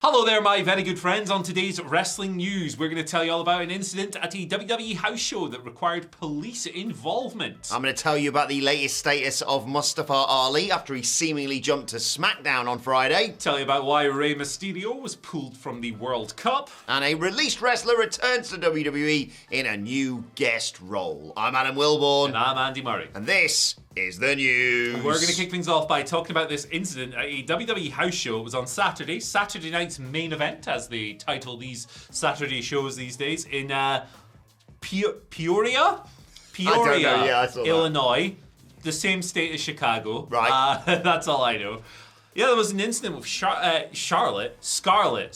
Hello there, my very good friends. On today's wrestling news, we're going to tell you all about an incident at a WWE house show that required police involvement. I'm going to tell you about the latest status of Mustafa Ali after he seemingly jumped to SmackDown on Friday. Tell you about why Rey Mysterio was pulled from the World Cup. And a released wrestler returns to WWE in a new guest role. I'm Adam Wilborn. And I'm Andy Murray. And this is the news. We're going to kick things off by talking about this incident at a WWE house show. It was on Saturday night's main event, as they title these Saturday shows these days, in Peoria, Illinois, the same state as Chicago. Right. That's all I know. Yeah, there was an incident with Scarlett,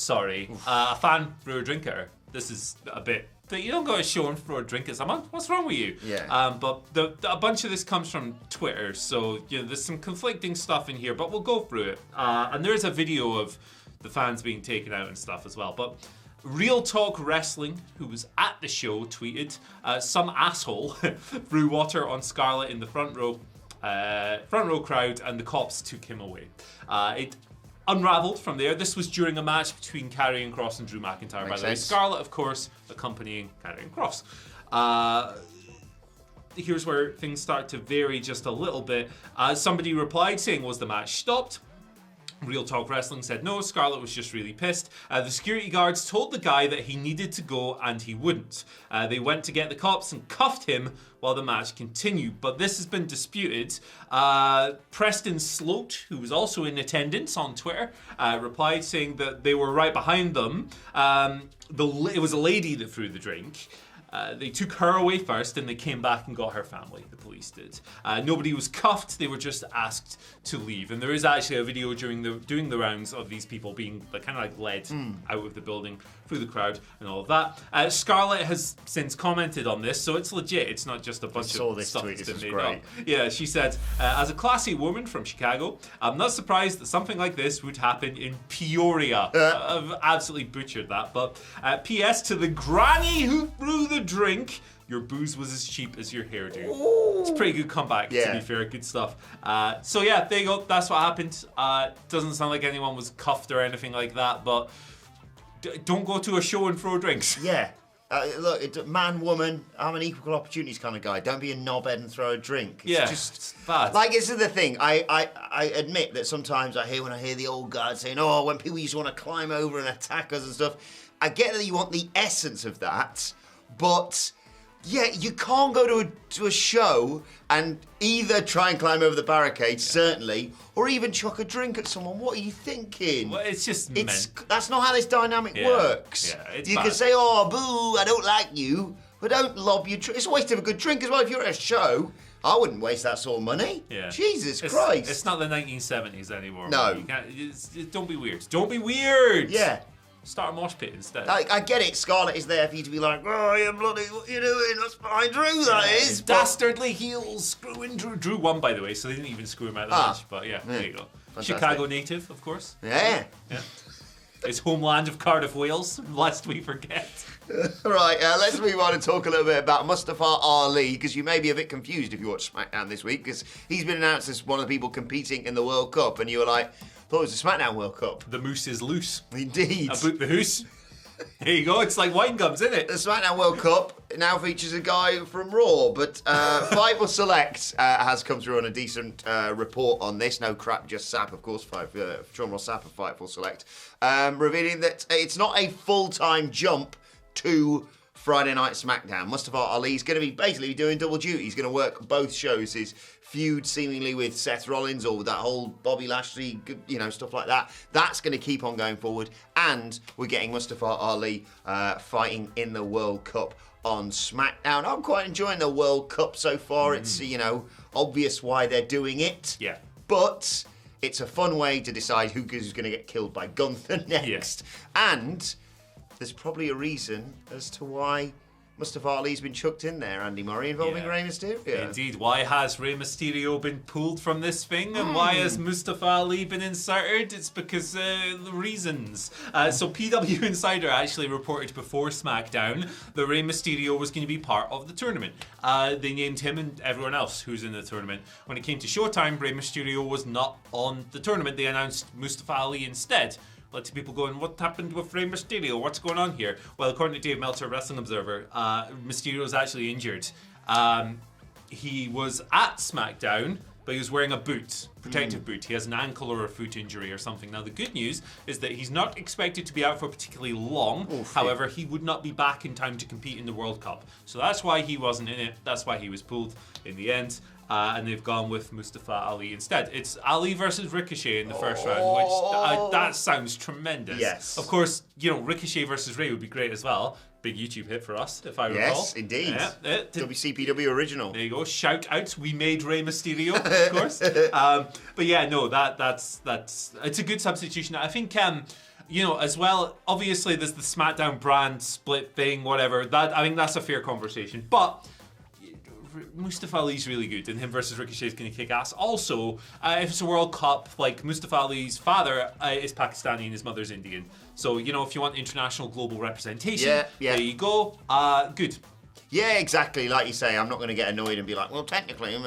a fan threw a drink at her. This is a bit... You don't go to show and throw a drink at someone. What's wrong with you? Yeah. But a bunch of this comes from Twitter, so there's some conflicting stuff in here, but we'll go through it. And there's a video of the fans being taken out and stuff as well. But Real Talk Wrestling, who was at the show, tweeted, some asshole threw water on Scarlett in the front row crowd, and the cops took him away. It unraveled from there. This was during a match between Karrion Kross and Drew McIntyre, by the way. Scarlett, of course, accompanying Karrion Kross. Here's where things start to vary just a little bit. Somebody replied saying, was the match stopped? Real Talk Wrestling said no, Scarlett was just really pissed. The security guards told the guy that he needed to go and he wouldn't. They went to get the cops and cuffed him while the match continued, but this has been disputed. Preston Sloat, who was also in attendance on Twitter, replied saying that they were right behind them. It was a lady that threw the drink. They took her away first, and they came back and got her family. The police did. Nobody was cuffed. They were just asked to leave. And there is actually a video doing the rounds of these people being kind of led out of the building through the crowd and all of that. Scarlett has since commented on this, so it's legit. It's not just a bunch of stuff that's been made up. Yeah, she said, as a classy woman from Chicago, I'm not surprised that something like this would happen in Peoria. I've absolutely butchered that. But P.S. to the granny who threw the drink, your booze was as cheap as your hairdo. Ooh. It's a pretty good comeback, to be fair. Good stuff. So yeah, there you go. That's what happened. Doesn't sound like anyone was cuffed or anything like that, but don't go to a show and throw drinks. Yeah. Look, it's man, woman, I'm an equal opportunities kind of guy. Don't be a knobhead and throw a drink. It's just bad. Like, this is the thing. I admit that sometimes when I hear the old guys saying, oh, when people used to want to climb over and attack us and stuff, I get that you want the essence of that, but yeah, you can't go to a show and either try and climb over the barricade, certainly, or even chuck a drink at someone. What are you thinking? Well, it's just that's not how this dynamic works. Yeah, you can say, oh, boo, I don't like you, but don't lob your drink. It's a waste of a good drink as well. If you're at a show, I wouldn't waste that sort of money. Yeah. Jesus Christ. It's not the 1970s anymore. No. You can't, don't be weird. Don't be weird! Yeah. Start a mosh pit instead. I get it. Scarlett is there for you to be like, oh, you bloody, what you doing? That's fine, Drew, that is. Dastardly heels screwing Drew. Drew won, by the way, so they didn't even screw him out of the match. But yeah, there you go. Fantastic. Chicago native, of course. Yeah. His homeland of Cardiff, Wales, lest we forget. Right, let's move on and talk a little bit about Mustafa Ali, because you may be a bit confused if you watch SmackDown this week, because he's been announced as one of the people competing in the World Cup, and you were like, thought it was the SmackDown World Cup. The moose is loose. Indeed. About the hoose. There you go. It's like wine gums, isn't it? The SmackDown World Cup now features a guy from Raw, but Fightful Select has come through on a decent report on this. No crap, just sap, of course. Sean Ross Sapp of Fightful Select, revealing that it's not a full-time jump to Friday Night SmackDown. Mustafa Ali is going to be basically doing double duty. He's going to work both shows. His feud seemingly with Seth Rollins or with that whole Bobby Lashley, stuff like that. That's going to keep on going forward. And we're getting Mustafa Ali fighting in the World Cup on SmackDown. I'm quite enjoying the World Cup so far. It's, obvious why they're doing it. Yeah. But it's a fun way to decide who's going to get killed by Gunther next. Yeah. And there's probably a reason as to why Mustafa Ali's been chucked in there, Andy Murray, involving Rey Mysterio. Indeed. Why has Rey Mysterio been pulled from this thing? And why has Mustafa Ali been inserted? It's because the reasons. So PW Insider actually reported before SmackDown that Rey Mysterio was going to be part of the tournament. They named him and everyone else who's in the tournament. When it came to Showtime, Rey Mysterio was not on the tournament. They announced Mustafa Ali instead, Lots of people going, what happened with Rey Mysterio? What's going on here? Well, according to Dave Meltzer, Wrestling Observer, Mysterio is actually injured. He was at SmackDown, but he was wearing a boot, protective boot. He has an ankle or a foot injury or something. Now, the good news is that he's not expected to be out for particularly long. However, he would not be back in time to compete in the World Cup. So that's why he wasn't in it. That's why he was pulled in the end. And they've gone with Mustafa Ali instead. It's Ali versus Ricochet in the first round, which that sounds tremendous. Yes. Of course, Ricochet versus Rey would be great as well. Big YouTube hit for us, if I recall. Yes, indeed. WCPW original. There you go. Shout out. We made Rey Mysterio, of course. But yeah, no, that's it's a good substitution. I think as well, obviously there's the SmackDown brand split thing, whatever. I think that's a fair conversation. But Mustafa Ali's really good, and him versus Ricochet is going to kick ass. Also, if it's a World Cup, like Mustafa Ali's father is Pakistani and his mother's Indian. So, if you want international global representation, there you go. Good. Yeah, exactly. Like you say, I'm not going to get annoyed and be like, well, technically,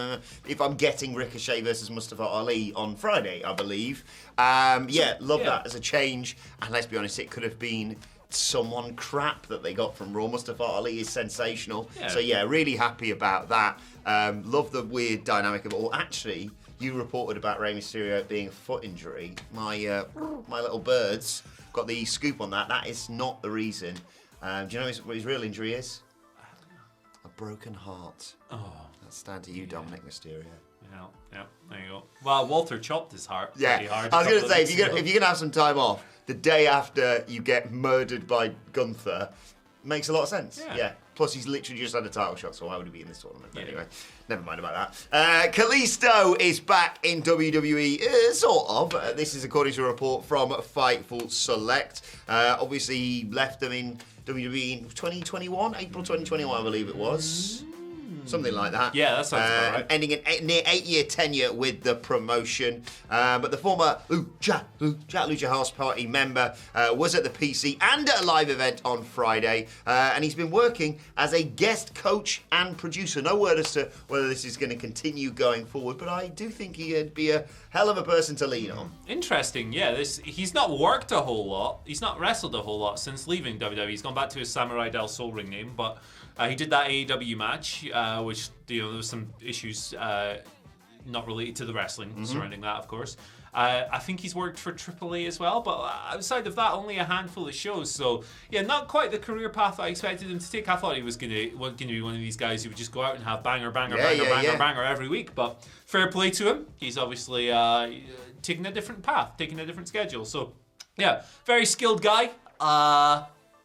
if I'm getting Ricochet versus Mustafa Ali on Friday, I believe. Love that as a change. And let's be honest, it could have been someone crap that they got from Raw. Mustafa Ali is sensational. Yeah. So really happy about that. Love the weird dynamic of it all. Actually, you reported about Rey Mysterio being a foot injury. My little birds got the scoop on that. That is not the reason. Do you know what his real injury is? A broken heart. Oh. That's down to you, Dominic Mysterio. Yeah, there you go. Well, Walter chopped his heart pretty hard. I was going to say, if you're going to have some time off, the day after you get murdered by Gunther makes a lot of sense. Yeah. Plus, he's literally just had a title shot, so why would he be in this tournament? Yeah. Anyway, never mind about that. Kalisto is back in WWE, sort of. This is according to a report from Fightful Select. Obviously, he left them in WWE in 2021, April 2021, I believe it was. Something like that. Yeah, that sounds about right. Ending a near 8-year tenure with the promotion. But the former Lucha House Party member was at the PC and at a live event on Friday. And he's been working as a guest coach and producer. No word as to whether this is going to continue going forward, but I do think he'd be a hell of a person to lean on. Interesting, yeah. He's not worked a whole lot. He's not wrestled a whole lot since leaving WWE. He's gone back to his Samurai Del Sol ring name, but he did that AEW match, which there was some issues not related to the wrestling surrounding that, of course. I think he's worked for AAA as well, but outside of that, only a handful of shows. So yeah, not quite the career path I expected him to take. I thought he was going to be one of these guys who would just go out and have banger every week. But fair play to him. He's obviously taking a different path, taking a different schedule. So yeah, very skilled guy.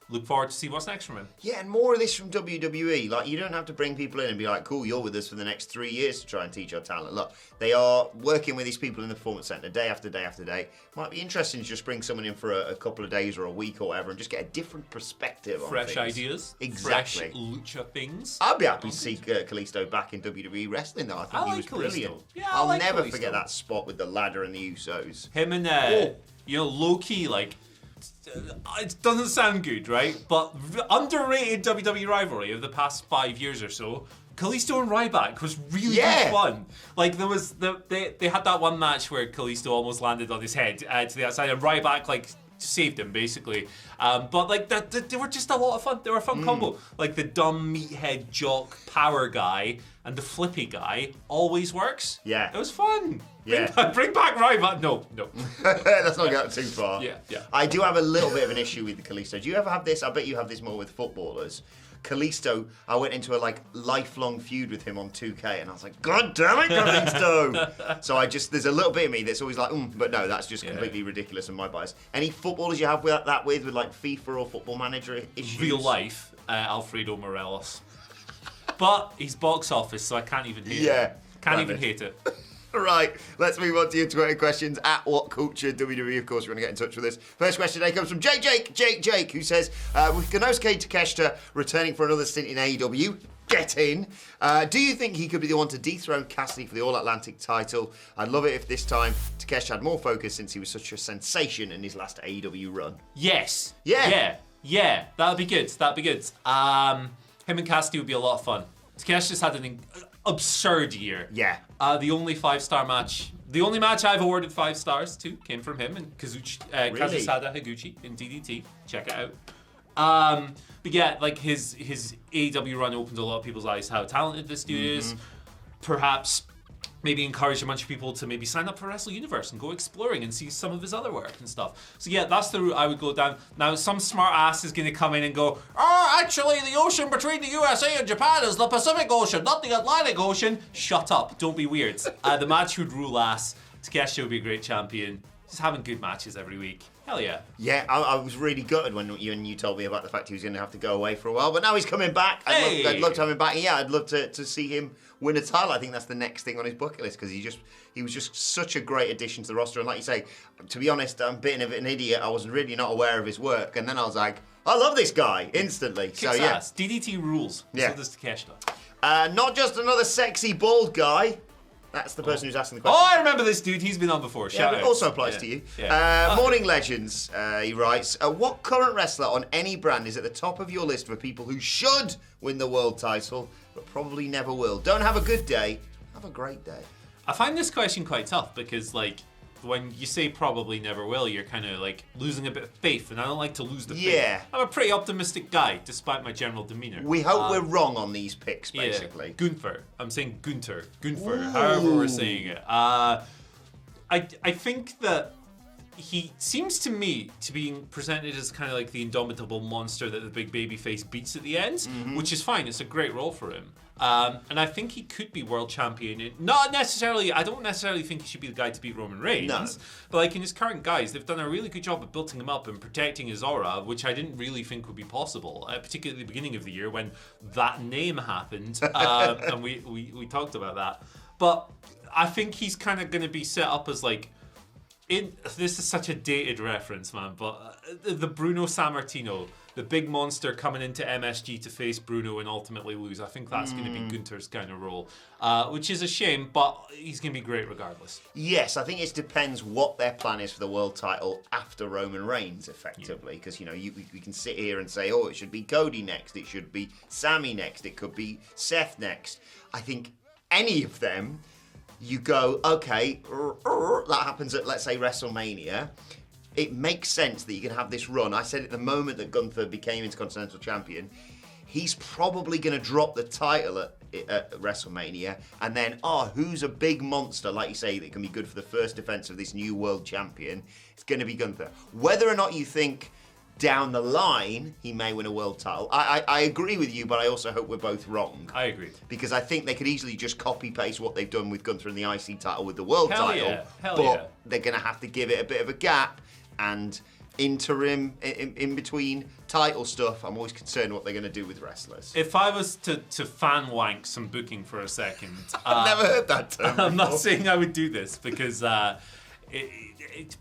Look forward to see what's next from him. Yeah, and more of this from WWE. Like, you don't have to bring people in and be like, cool, you're with us for the next 3 years to try and teach our talent. Look, they are working with these people in the Performance Center day after day after day. Might be interesting to just bring someone in for a couple of days or a week or whatever and just get a different perspective on fresh things. Ideas. Exactly. Fresh lucha things. I'd be happy to see Kalisto back in WWE wrestling, though. I think he was brilliant. Yeah, I'll like never Kalisto. forget that spot with the ladder and the Usos. Him and, low-key, like, it doesn't sound good, right? But underrated WWE rivalry of the past 5 years or so. Kalisto and Ryback was really good fun. Like, there was they had that one match where Kalisto almost landed on his head to the outside, and Ryback saved him basically. But they were just a lot of fun. They were a fun combo. Like the dumb meathead jock power guy and the flippy guy always works. Yeah, it was fun. Bring back Ryback. No. Let's not go too far. Yeah. I do have a little bit of an issue with the Kalisto. Do you ever have this? I bet you have this more with footballers. Kalisto, I went into a lifelong feud with him on 2K, and I was like, God damn it, Kalisto! So there's a little bit of me that's always like, but no, that's just completely ridiculous and my bias. Any footballers you have that with FIFA or Football Manager issues? Real life, Alfredo Morelos. But he's box office, so I can't even hate it. Can't even hate it. Right, let's move on to your Twitter questions at WhatCulture WWE. Of course, you want to get in touch with us. First question today comes from Jake, who says, with Konosuke Takeshita returning for another stint in AEW, get in. Do you think he could be the one to dethrone Cassidy for the All Atlantic title? I'd love it if this time Takeshi had more focus since he was such a sensation in his last AEW run. Yes. Yeah. That'd be good. Him and Cassidy would be a lot of fun. Takeshi just had an absurd year. Yeah. The only 5-star match The only match I've awarded 5 stars to came from him and Kazusada Higuchi in DDT. Check it out. But yeah, like his AEW run opened a lot of people's eyes how talented this dude is. Perhaps maybe encourage a bunch of people to maybe sign up for Wrestle Universe and go exploring and see some of his other work and stuff. So yeah, that's the route I would go down. Now, some smart ass is going to come in and go, actually, the ocean between the USA and Japan is the Pacific Ocean, not the Atlantic Ocean. Shut up. Don't be weird. The match would rule ass. Takeshi would be a great champion. Just having good matches every week. Hell yeah. Yeah, I was really gutted when you told me about the fact he was going to have to go away for a while, but now he's coming back. I'd love to have him back. Yeah, I'd love to see him win a title. I think that's the next thing on his bucket list because he was just such a great addition to the roster. And like you say, to be honest, I'm a bit of an idiot. I was really not aware of his work, and then I was like, I love this guy instantly. Kicks so yeah, ass. DDT rules. Yeah. So does Takeshi. Not just another sexy bald guy. That's the person who's asking the question. Oh, I remember this dude. He's been on before. Shout out. It also applies to you. Yeah. Morning Legends, he writes, what current wrestler on any brand is at the top of your list for people who should win the world title, but probably never will? Don't have a good day. Have a great day. I find this question quite tough because, like, when you say probably never will, you're kind of like losing a bit of faith, and I don't like to lose the faith. I'm a pretty optimistic guy, despite my general demeanor. We hope we're wrong on these picks, basically. Yeah. Gunther. I'm saying Gunther, however we're saying it. I think that he seems to me to be presented as kind of like the indomitable monster that the big baby face beats at the end, which is fine. It's a great role for him. And I think he could be world champion. I don't necessarily think he should be the guy to beat Roman Reigns. No. But like in his current guys, they've done a really good job of building him up and protecting his aura, which I didn't really think would be possible, particularly at the beginning of the year when that name happened. And we talked about that. But I think he's kind of going to be set up as like, this is such a dated reference, man, but the Bruno Sammartino, the big monster coming into MSG to face Bruno and ultimately lose. I think that's going to be Gunther's kind of role, which is a shame, but he's going to be great regardless. Yes, I think it depends what their plan is for the world title after Roman Reigns, effectively, because we can sit here and say, it should be Cody next, it should be Sami next, it could be Seth next. I think any of them, you go, okay, that happens at, let's say, WrestleMania. It makes sense that you can have this run. I said at the moment that Gunther became Intercontinental Champion, he's probably going to drop the title at WrestleMania, and then, who's a big monster, like you say, that can be good for the first defense of this new world champion? It's going to be Gunther. Whether or not you think down the line he may win a world title, I agree with you, but I also hope we're both wrong. I agree. Because I think they could easily just copy-paste what they've done with Gunther and the IC title with the world title, but they're going to have to give it a bit of a gap, and interim in between title stuff, I'm always concerned what they're going to do with wrestlers. If I was to fan wank some booking for a second, I've never heard that term I'm before. not saying I would do this because but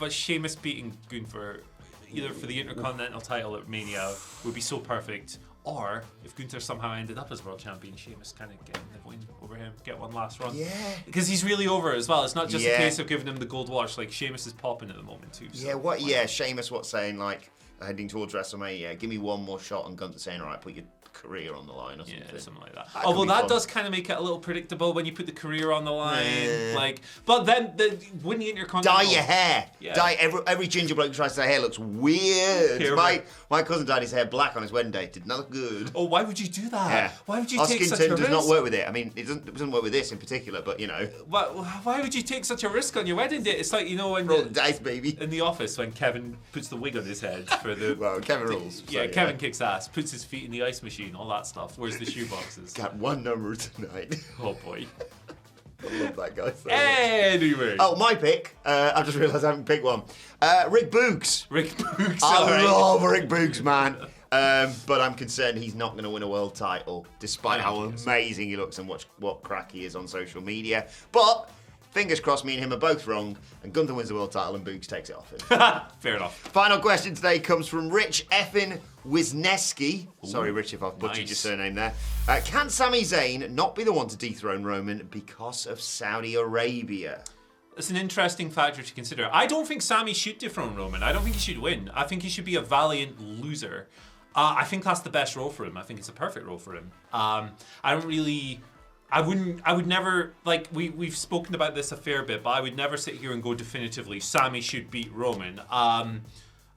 Sheamus beating Gunther either for the Intercontinental title at Mania would be so perfect, or if Gunther somehow ended up as world champion, Sheamus kind of getting the win over him, get one last run. Yeah. Because he's really over as well. It's not just a case of giving him the gold watch. Like, Sheamus is popping at the moment too. So Sheamus saying, like, heading towards WrestleMania, give me one more shot, and Gunther saying, all right, put your career on the line or something. Yeah, something like that. Although that does kind of make it a little predictable when you put the career on the line. But then when the Intercontinental... Dye your hair. Yeah. Dye every ginger bloke who tries to dye hair looks weird. My cousin dyed his hair black on his wedding day. It did not look good. Oh, why would you do that? Yeah. Why would you Our take skin such a tone risk? does not work with it. I mean, it doesn't work with this in particular, but Why would you take such a risk on your wedding day? It's like, when roll the dice, baby. In The Office, when Kevin puts the wig on his head for the... Well, Kevin rules. Kevin kicks ass, puts his feet in the ice machine, all that stuff. Where's the shoe boxes? Got one number tonight. Oh boy. I love that guy. Anyway. Oh, my pick. I've just realised I haven't picked one. Rick Boogs. I love Rick Boogs, man. But I'm concerned he's not going to win a world title, despite how amazing he looks and what crack he is on social media. But fingers crossed, me and him are both wrong, and Gunther wins the world title and Boogs takes it off him. Fair enough. Final question today comes from Rich Effin Wisniewski. Sorry, Rich, if I've butchered your surname there. Can Sami Zayn not be the one to dethrone Roman because of Saudi Arabia? It's an interesting factor to consider. I don't think Sami should dethrone Roman. I don't think he should win. I think he should be a valiant loser. I think that's the best role for him. I think it's a perfect role for him. I don't really I would never, like, we've spoken about this a fair bit, but I would never sit here and go definitively, Sami should beat Roman. I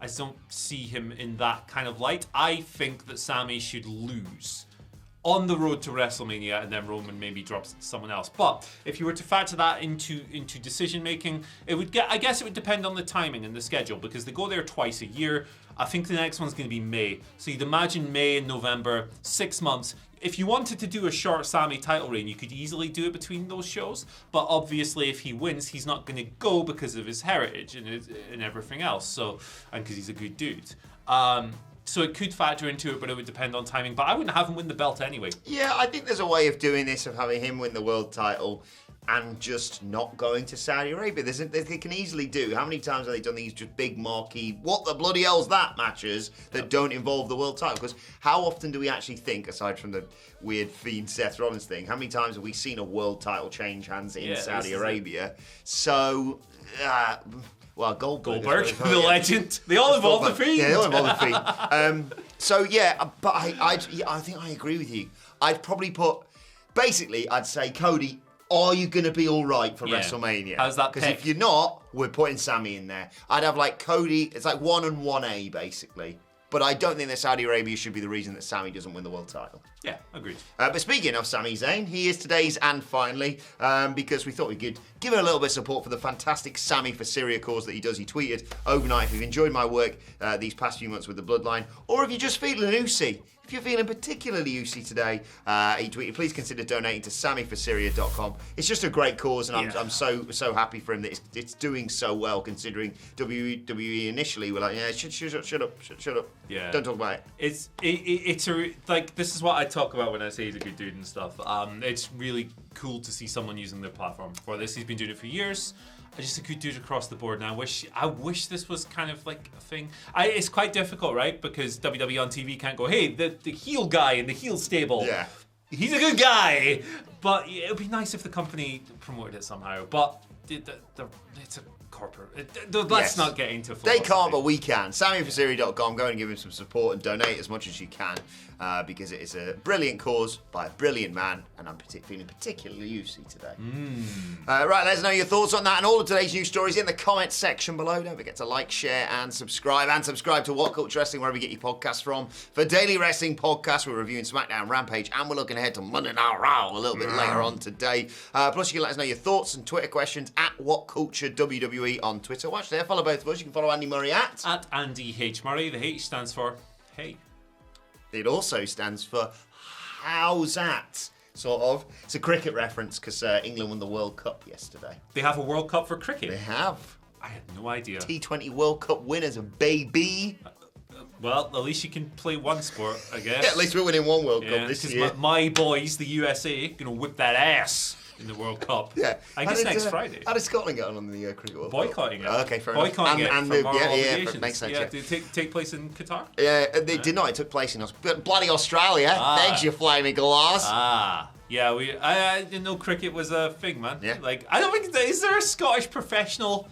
just don't see him in that kind of light. I think that Sami should lose on the road to WrestleMania, and then Roman maybe drops it to someone else. But if you were to factor that into decision making, I guess it would depend on the timing and the schedule, because they go there twice a year. I think the next one's going to be May. So you'd imagine May and November, 6 months. If you wanted to do a short Sami title reign, you could easily do it between those shows. But obviously, if he wins, he's not going to go because of his heritage and everything else. So, and because he's a good dude. So it could factor into it, but it would depend on timing. But I wouldn't have him win the belt anyway. Yeah, I think there's a way of doing this, of having him win the world title and just not going to Saudi Arabia. They can easily do. How many times have they done these just big marquee, what the bloody hell's that matches that don't involve the world title? Because how often do we actually think, aside from the weird Fiend Seth Rollins thing, how many times have we seen a world title change hands in Saudi Arabia? So, well, Goldberg, the legend. They all involve the Fiend. Yeah, they all involve the Fiend. So yeah, but I think I agree with you. I'd probably I'd say, Cody, are you going to be all right for WrestleMania? How's that? Because if you're not, we're putting Sami in there. I'd have like Cody. It's like 1 and 1A basically. But I don't think that Saudi Arabia should be the reason that Sami doesn't win the world title. Yeah, agreed. But speaking of Sami Zayn, he is today's and finally, because we thought we could give him a little bit of support for the fantastic Sami for Syria cause that he does. He tweeted overnight, if you've enjoyed my work these past few months with the Bloodline, or if you're just feeling loosey, if you're feeling particularly loosey today, he tweeted, please consider donating to SamiForSyria.com. It's just a great cause, and I'm so happy for him that it's doing so well, considering WWE initially were like, yeah, shut up. Yeah. Don't talk about it. It's like, this is what I talk about when I say he's a good dude and stuff. It's really cool to see someone using their platform for this. He's been doing it for years. Just a good dude across the board, and I wish this was kind of like a thing. It's quite difficult, right? Because WWE on TV can't go, hey, the heel guy in the heel stable. Yeah. He's a good guy. But it would be nice if the company promoted it somehow. But it's a corporate. Let's not get into philosophy. They can't, but we can. SamiForSyria.com. Go and give him some support and donate as much as you can, because it is a brilliant cause by a brilliant man, and I'm feeling particularly loosey today. Right, let us know your thoughts on that and all of today's news stories in the comments section below. Don't forget to like, share, and subscribe. And subscribe to WhatCulture Wrestling, wherever you get your podcasts from. For daily wrestling podcasts, we're reviewing SmackDown, Rampage, and we're looking ahead to Monday Night Raw a little bit later on today. Plus, you can let us know your thoughts and Twitter questions at WhatCultureWWE on Twitter. Watch there, follow both of us. You can follow Andy Murray at Andy H. Murray. The H stands for hey. It also stands for how's that? Sort of. It's a cricket reference because England won the World Cup yesterday. They have a World Cup for cricket? They have. I had no idea. T20 World Cup winners, baby. Well, at least you can play one sport, I guess. Yeah, at least we're winning one World Cup this year. My boys, the USA, going to whip that ass in the World Cup. Yeah. I guess next Friday. How did Scotland get on the cricket World Boycotting Cup? it. Okay, fair enough. Boycotting it and from our obligations. Makes sense. Yeah, did it take place in Qatar? Yeah, it did not. It took place in bloody Australia. Thanks, you flaming glass. Yeah, I didn't know cricket was a thing, man. Yeah. Like, I don't think, is there a Scottish professional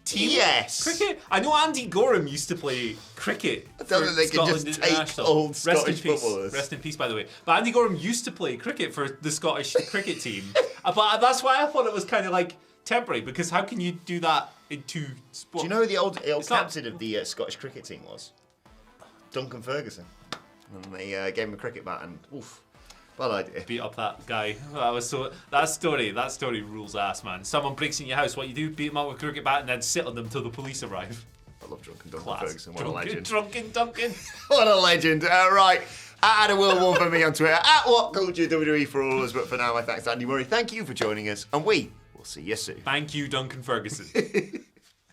team? Yes. Cricket? I know Andy Gorham used to play cricket. I don't think they could just take old Scottish footballers. Rest in peace, by the way. But Andy Gorham used to play cricket for the Scottish cricket team. But that's why I thought it was kind of like temporary, because how can you do that in two sports? Do you know who the old captain of the Scottish cricket team was? Duncan Ferguson. And they gave him a cricket bat and oof. Well idea. Beat up that guy. That story rules ass, man. Someone breaks in your house, what you do? Beat them up with a cricket bat and then sit on them till the police arrive. I love Drunken Duncan Ferguson. What a legend. Drunken Duncan. What a legend. Right. At AdamWill1 for me on Twitter. At WhatCulture WWE for all of us. But for now, my thanks to Andy Murray. Thank you for joining us. And we will see you soon. Thank you, Duncan Ferguson.